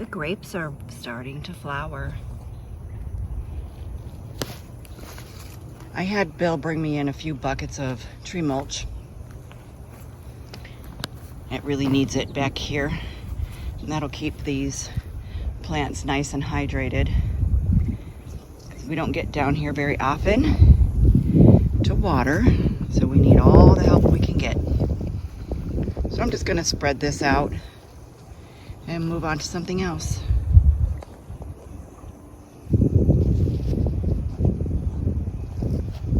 The grapes are starting to flower. I had Bill bring me in a few buckets of tree mulch. It really needs it back here. And that'll keep these plants nice and hydrated. We don't get down here very often to water, so we need all the help we can get. So I'm just gonna spread this out and move on to something else.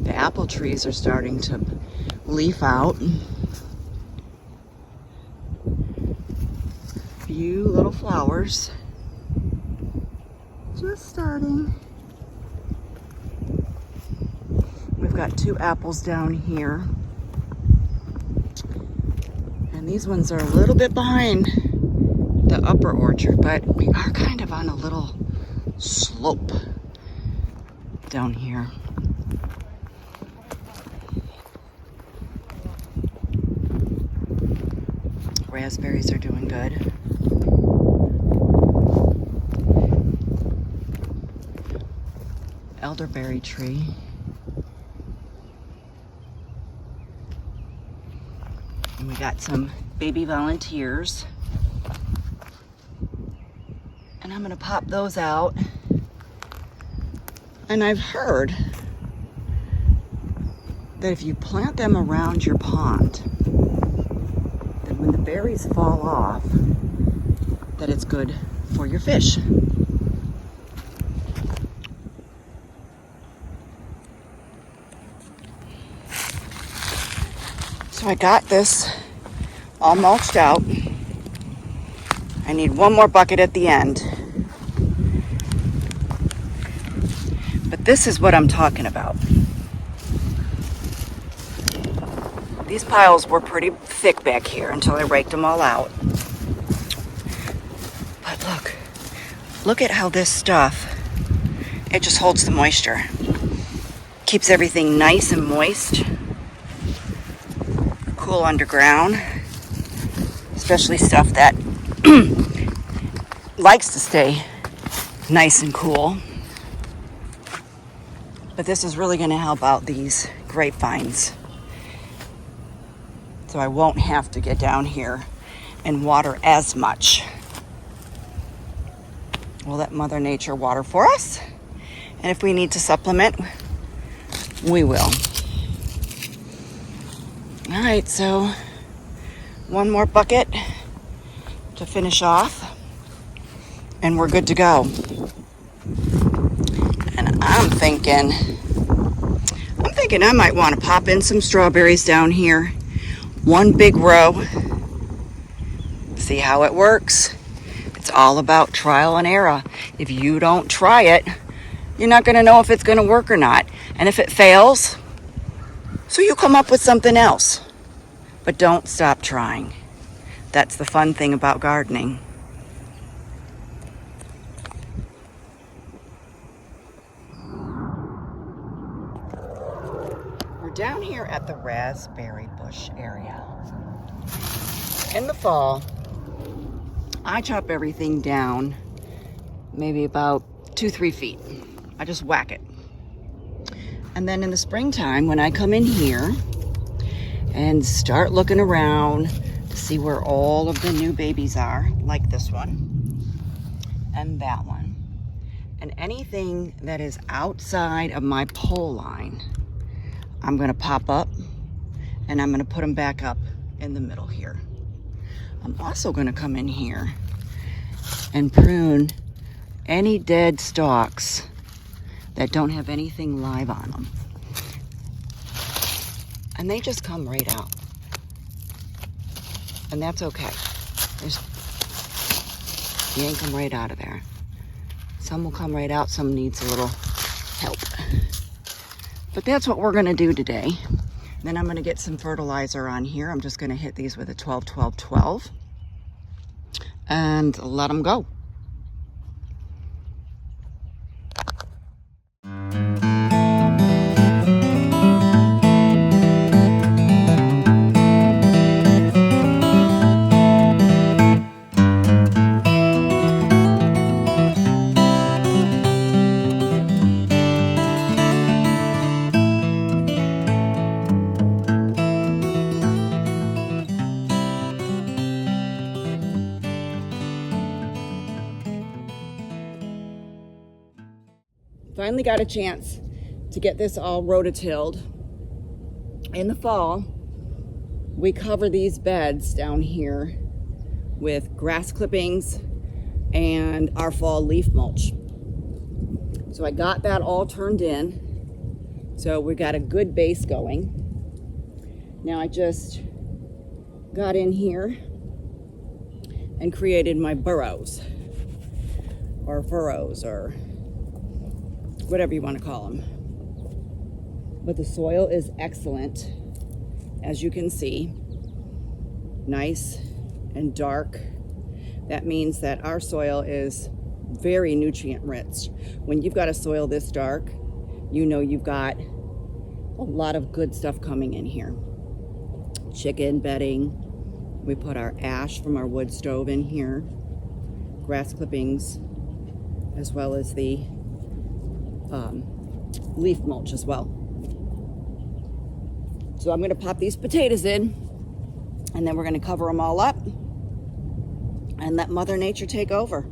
The apple trees are starting to leaf out. Few little flowers. Just starting. We've got 2 apples down here. And these ones are a little bit behind the upper orchard, but we are kind of on a little slope down here. Raspberries are doing good. Elderberry tree. And we got some baby volunteers. And I'm gonna pop those out. And I've heard that if you plant them around your pond, then when the berries fall off, that it's good for your fish. So I got this all mulched out. I need one more bucket at the end. But this is what I'm talking about. These piles were pretty thick back here until I raked them all out. But look at how this stuff, it just holds the moisture. Keeps everything nice and moist. Cool underground, especially stuff that likes to stay nice and cool. But this is really going to help out these grapevines. So I won't have to get down here and water as much. We'll let Mother Nature water for us. And if we need to supplement, we will. All right, so one more bucket to finish off, and we're good to go. And I'm thinking I might want to pop in some strawberries down here. One big row. See how it works. It's all about trial and error. If you don't try it, you're not going to know if it's going to work or not. And if it fails, so you come up with something else. But don't stop trying. That's the fun thing about gardening. We're down here at the raspberry bush area. In the fall, I chop everything down maybe about 2-3 feet. I just whack it. And then in the springtime, when I come in here and start looking around to see where all of the new babies are, like this one and that one, and anything that is outside of my pole line, I'm going to pop up and I'm going to put them back up in the middle here. I'm also going to come in here and prune any dead stalks that don't have anything live on them. And they just come right out. And that's okay. You ain't come right out of there. Some will come right out, some needs a little help. But that's what we're gonna do today. Then I'm gonna get some fertilizer on here. I'm just gonna hit these with a 12-12-12 and let them go. finally got a chance to get this all rototilled. In the fall, we cover these beds down here with grass clippings and our fall leaf mulch. So I got that all turned in. So we got a good base going. Now I just got in here and created my burrows or furrows or whatever you want to call them. But the soil is excellent, as you can see, nice and dark. That means that our soil is very nutrient rich. When you've got a soil this dark, you know you've got a lot of good stuff coming in here. Chicken bedding. We put our ash from our wood stove in here, grass clippings, as well as the leaf mulch as well. So I'm going to pop these potatoes in, and then we're going to cover them all up and let Mother Nature take over.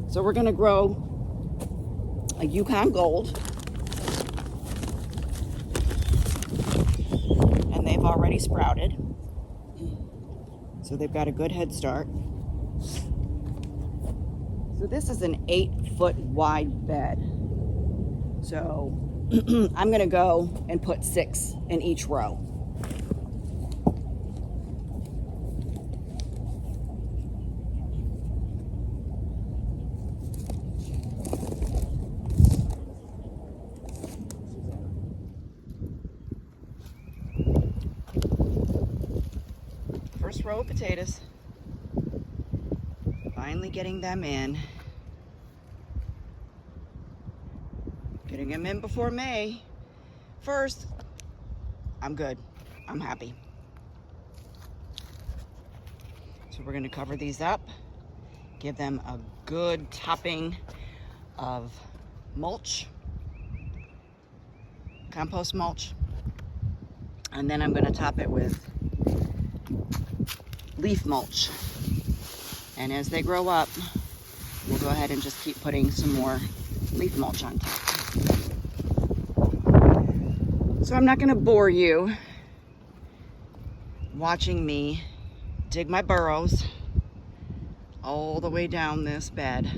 So we're going to grow a Yukon Gold, and they've already sprouted. So they've got a good head start. So this is an 8-foot wide bed. So I'm gonna go and put 6 in each row. First row of potatoes. Finally getting them in. Getting them in before May 1st. I'm good. I'm happy. So we're going to cover these up, give them a good topping of mulch, compost mulch, and then I'm going to top it with leaf mulch. And as they grow up, we'll go ahead and just keep putting some more leaf mulch on top. So I'm not going to bore you watching me dig my burrows all the way down this bed.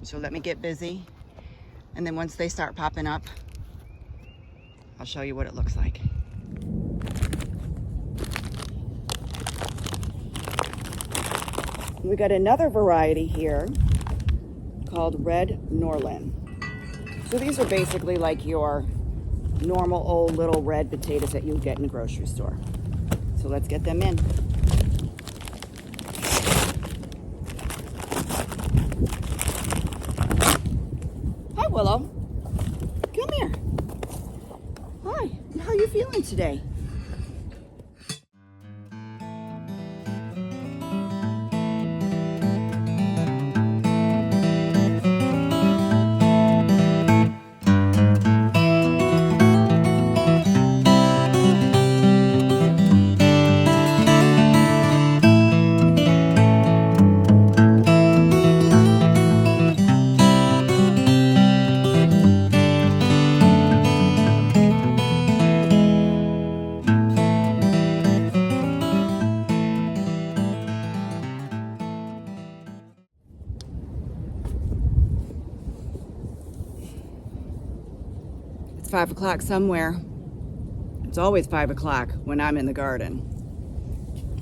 So let me get busy, and then once they start popping up, I'll show you what it looks like. We got another variety here called Red Norland. So these are basically like your normal old little red potatoes that you get in the grocery store. So let's get them in. Hi, Willow. Come here. Hi. How are you feeling today? It's 5 o'clock somewhere. It's always 5 o'clock when I'm in the garden.